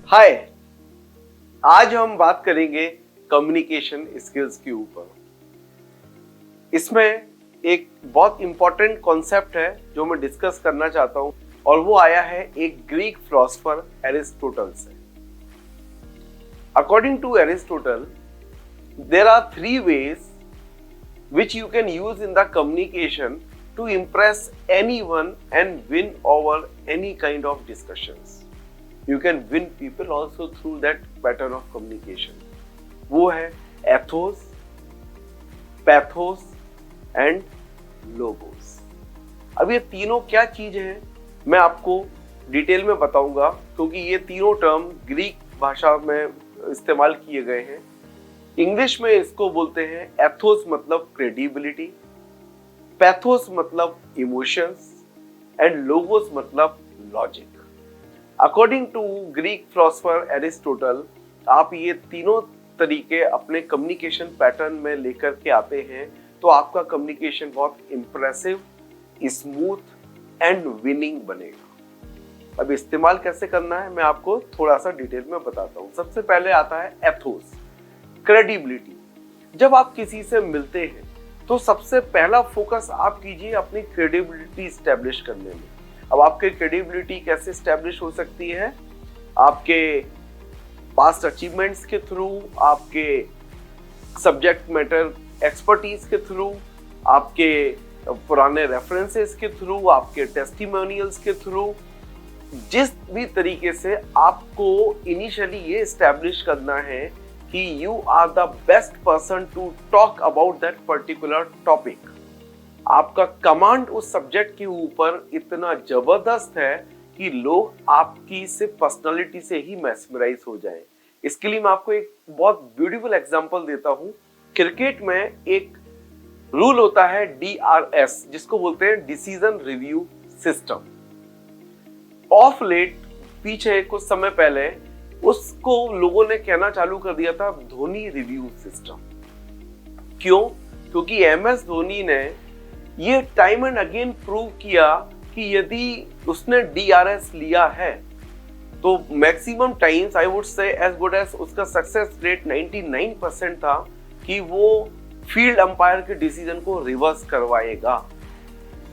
हाय। आज हम बात करेंगे कम्युनिकेशन स्किल्स के ऊपर। इसमें एक बहुत इंपॉर्टेंट कॉन्सेप्ट है जो मैं डिस्कस करना चाहता हूं और वो आया है एक ग्रीक फिलोसोफर एरिस्टोटल से। According to Aristotle, there are 3 ways which you can use in the communication to impress anyone and win over any kind of discussions. You can win people also through that pattern of communication. वो है Athos, pathos and logos. अब ये तीनों क्या चीज है मैं आपको डिटेल में बताऊंगा, क्योंकि ये तीनों टर्म ग्रीक भाषा में इस्तेमाल किए गए हैं। इंग्लिश में इसको बोलते हैं एथोस मतलब क्रेडिबिलिटी, पैथोस मतलब इमोशंस एंड लोगोस मतलब logic. According to Greek philosopher Aristotle, आप ये तीनों तरीके अपने कम्युनिकेशन पैटर्न में लेकर के आते हैं तो आपका कम्युनिकेशन बहुत इंप्रेसिव, स्मूथ एंड विनिंग बनेगा। अब इस्तेमाल कैसे करना है मैं आपको थोड़ा सा डिटेल में बताता हूँ। सबसे पहले आता है एथोस, क्रेडिबिलिटी। जब आप किसी से मिलते हैं तो सबसे पहला फोकस आप कीजिए अपनी क्रेडिबिलिटी स्टैब्लिश करने में। अब आपकी क्रेडिबिलिटी कैसे स्टैब्लिश हो सकती है? आपके पास्ट अचीवमेंट्स के थ्रू, आपके सब्जेक्ट मैटर एक्सपर्टीज के थ्रू, आपके पुराने रेफरेंसेस के थ्रू, आपके टेस्टिमोनियल्स के थ्रू, जिस भी तरीके से आपको इनिशियली ये स्टैब्लिश करना है कि you are the best person to talk about that particular topic. आपका कमांड उस सब्जेक्ट के ऊपर इतना जबरदस्त है कि लोग आपकी सिर्फ पर्सनालिटी से ही मैस्मराइज हो जाएं। इसके लिए मैं आपको एक बहुत ब्यूटीफुल एग्जांपल देता हूं। क्रिकेट में एक रूल होता है DRS, जिसको बोलते हैं decision review system. Of late पीछे कुछ समय पहले उसको लोगों ने कहना चालू कर दिया था धोनी रिव्यू सिस्टम। क्यों? क्योंकि MS धोनी ने ये टाइम एंड अगेन प्रूव किया कि यदि उसने DRS लिया है तो maximum times, I would say as good as, उसका सक्सेस रेट 99% था कि वो फील्ड अंपायर के डिसीजन को रिवर्स करवाएगा,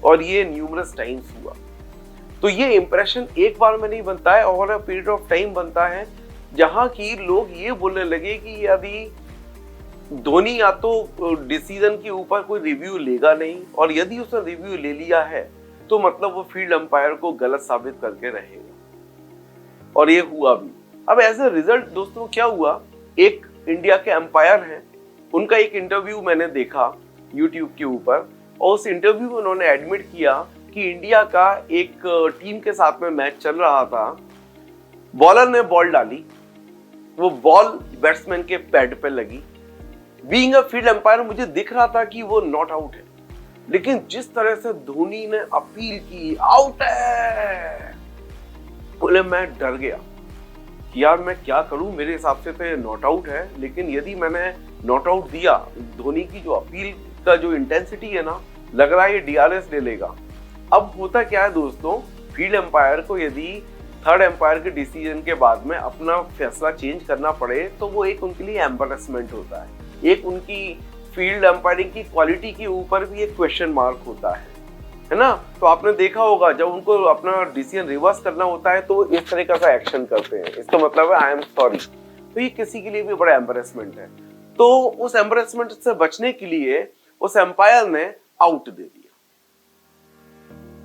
और ये न्यूमरस टाइम्स हुआ। तो ये इंप्रेशन एक बार में नहीं बनता है, over a period of time बनता है, जहां की लोग ये बोलने लगे कि यदि धोनी या तो डिसीजन के ऊपर कोई रिव्यू लेगा नहीं, और यदि उसने रिव्यू ले लिया है तो मतलब वो फील्ड अंपायर को गलत साबित करके रहेगा, और ये हुआ भी। अब एज ए रिजल्ट दोस्तों क्या हुआ, एक इंडिया के अंपायर हैं, उनका एक इंटरव्यू मैंने देखा यूट्यूब के ऊपर, और उस इंटरव्यू में उन्होंने एडमिट किया कि इंडिया का एक टीम के साथ में मैच चल रहा था। बॉलर ने बॉल डाली, वो बॉल बैट्समैन के पैड पे लगी। बीइंग अ फील्ड अंपायर मुझे दिख रहा था कि वो नॉट आउट है, लेकिन जिस तरह से धोनी ने अपील की आउट है, बोले मैं डर गया कि यार मैं क्या करूं, मेरे हिसाब से तो नॉट आउट है, लेकिन यदि मैंने नॉट आउट दिया, धोनी की जो अपील का जो इंटेंसिटी है ना, लग रहा है ये DRS ले लेगा। अब होता क्या है दोस्तों, फील्ड अंपायर को यदि थर्ड एम्पायर के डिसीजन के बाद में अपना फैसला चेंज करना पड़े तो वो एक उनके लिए एम्बैरेसमेंट होता है, एक उनकी फील्ड अंपायरिंग की क्वालिटी के ऊपर भी एक क्वेश्चन मार्क होता है ना। तो आपने देखा होगा जब उनको अपना डिसीजन रिवर्स करना होता है तो इस तरीके का एक्शन करते हैं, इसका मतलब है आई एम सॉरी। तो ये किसी के लिए भी बड़ा एम्बैरेसमेंट है। तो उस एम्बैरेसमेंट से बचने के लिए उस एम्पायर ने आउट दे दिया।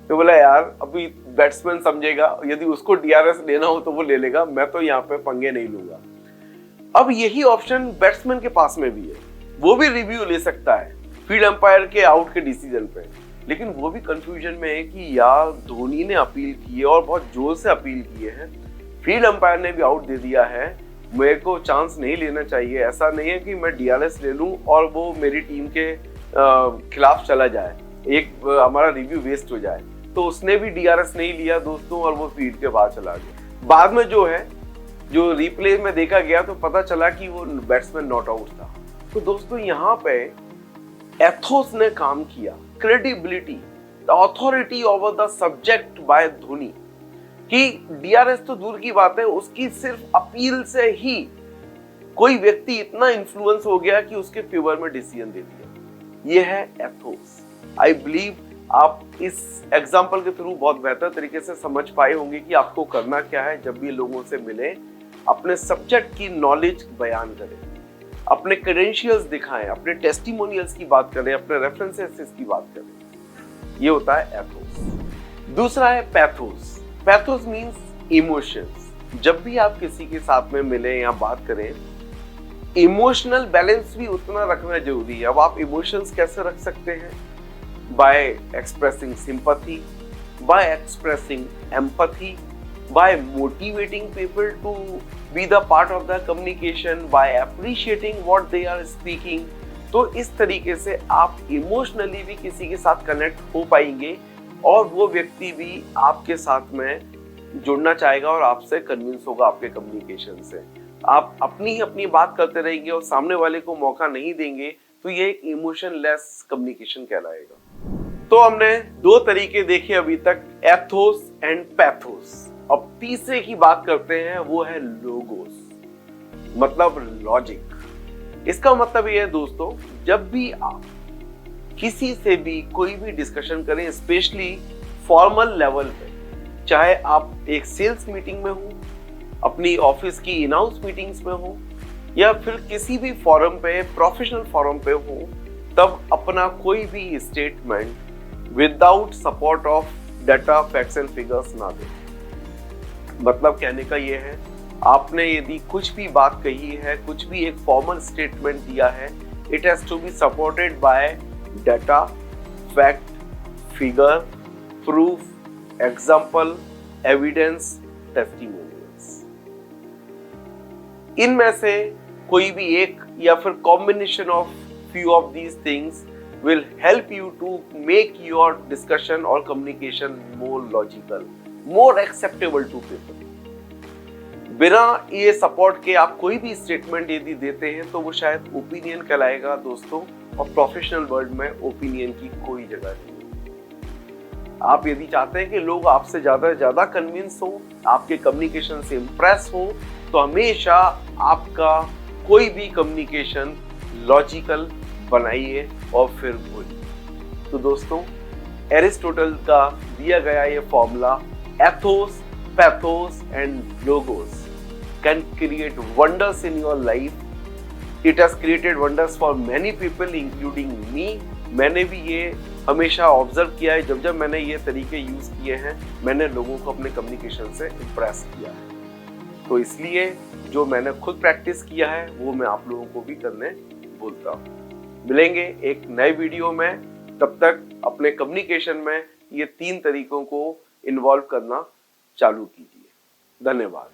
तो बोला यार अभी बैट्समैन समझेगा, यदि उसको DRS लेना हो तो वो ले लेगा, मैं तो यहाँ पे पंगे नहीं लूंगा। अब यही ऑप्शन बैट्समैन के पास में भी है, वो भी रिव्यू ले सकता है फील्ड अंपायर के आउट के डिसीजन पे, लेकिन वो भी कंफ्यूजन में है कि यार धोनी ने अपील की है और बहुत जोर से अपील की है, फील्ड अंपायर ने भी आउट दे दिया है, मेरे को चांस नहीं लेना चाहिए। ऐसा नहीं है कि मैं DRS ले लूं और वो मेरी टीम के खिलाफ चला जाए, एक हमारा रिव्यू वेस्ट हो जाए। तो उसने भी DRS नहीं लिया दोस्तों, और वो फील्ड के बाहर चला गया। बाद में जो रिप्ले में देखा गया तो पता चला कि वो बैट्समैन नॉट आउट था। तो दोस्तों यहाँ पे एथोस ने काम किया, credibility, the authority over the subject by Dhoni, कि डीआरएस तो दूर की बात है, उसकी सिर्फ अपील से ही कोई व्यक्ति इतना इन्फ्लुएंस हो गया कि उसके फेवर में डिसीजन दे दिया। ये है एथोस। आई बिलीव आप इस एग्जाम्पल के थ्रू बहुत बेहतर तरीके से समझ पाए होंगे कि आपको करना क्या है। जब भी लोगों से मिले, अपने सब्जेक्ट की नॉलेज बयान करें, अपने क्रेडेंशियल्स दिखाएं, अपने टेस्टिमोनियल्स की बात करें, अपने रेफरेंसेस की बात करें। ये होता है एथोस। दूसरा है पैथोस। Pathos means emotions. जब भी आप किसी के साथ में मिले या बात करें, इमोशनल बैलेंस भी उतना रखना जरूरी है। अब आप इमोशंस कैसे रख सकते हैं? by expressing sympathy, by expressing empathy, by motivating people to be the part of the communication, by appreciating what they are speaking। तो इस तरीके से आप इमोशनली भी किसी के साथ कनेक्ट हो पाएंगे और वो व्यक्ति भी आपके साथ में जुड़ना चाहेगा और आपसे कन्विंस होगा आपके कम्युनिकेशन से। आप अपनी बात करते रहेंगे और सामने वाले को मौका नहीं देंगे तो ये एक इमोशनलेस कम्युनिकेशन कहलाएगा। तो हमने दो तरीके देखे अभी तक, एथोस एंड पैथोस। अब तीसरे की बात करते हैं, वो है लोगोस, मतलब लॉजिक। इसका मतलब ये है दोस्तों, जब भी आप किसी से भी कोई भी डिस्कशन करें, स्पेशली फॉर्मल लेवल पे, चाहे आप एक सेल्स मीटिंग में हो, अपनी ऑफिस की इन हाउस मीटिंग्स में हो, या फिर किसी भी फोरम पे, प्रोफेशनल फोरम पे हो, तब अपना कोई भी statement without support of data, facts and figures ना दे। मतलब कहने का ये है, आपने यदि कुछ भी बात कही है, कुछ भी एक फॉर्मल स्टेटमेंट दिया है, it has to be supported by data, fact, figure, proof, example, evidence, testimonials. इनमें से कोई भी एक या फिर combination of few of these things will help you to make your discussion or communication more logical, more acceptable to people। बिना ये support के आप कोई भी स्टेटमेंट यदि देते हैं तो वो शायद ओपिनियन कहलाएगा दोस्तों, और प्रोफेशनल वर्ल्ड में ओपिनियन की कोई जगह नहीं है। आप यदि चाहते हैं कि लोग आपसे ज्यादा कन्विंस हो, आपके कम्युनिकेशन से इंप्रेस हो, तो हमेशा आपका कोई भी कम्युनिकेशन लॉजिकल बनाइए और फिर बोलिए। तो दोस्तों, एरिस्टोटल का दिया गया ये formula, Athos, pathos and logos, can create wonders in your life. It has created wonders for many people including me. मैंने भी ये हमेशा ऑब्जर्व किया है, जब मैंने ये तरीके यूज किए हैं, मैंने लोगों को अपने कम्युनिकेशन से इंप्रेस किया है। तो इसलिए जो मैंने खुद प्रैक्टिस किया है वो मैं आप लोगों को भी करने बोलता हूँ। मिलेंगे एक नए वीडियो में, तब तक अपने कम्युनिकेशन में ये 3 तरीकों को इन्वॉल्व करना चालू कीजिए। धन्यवाद।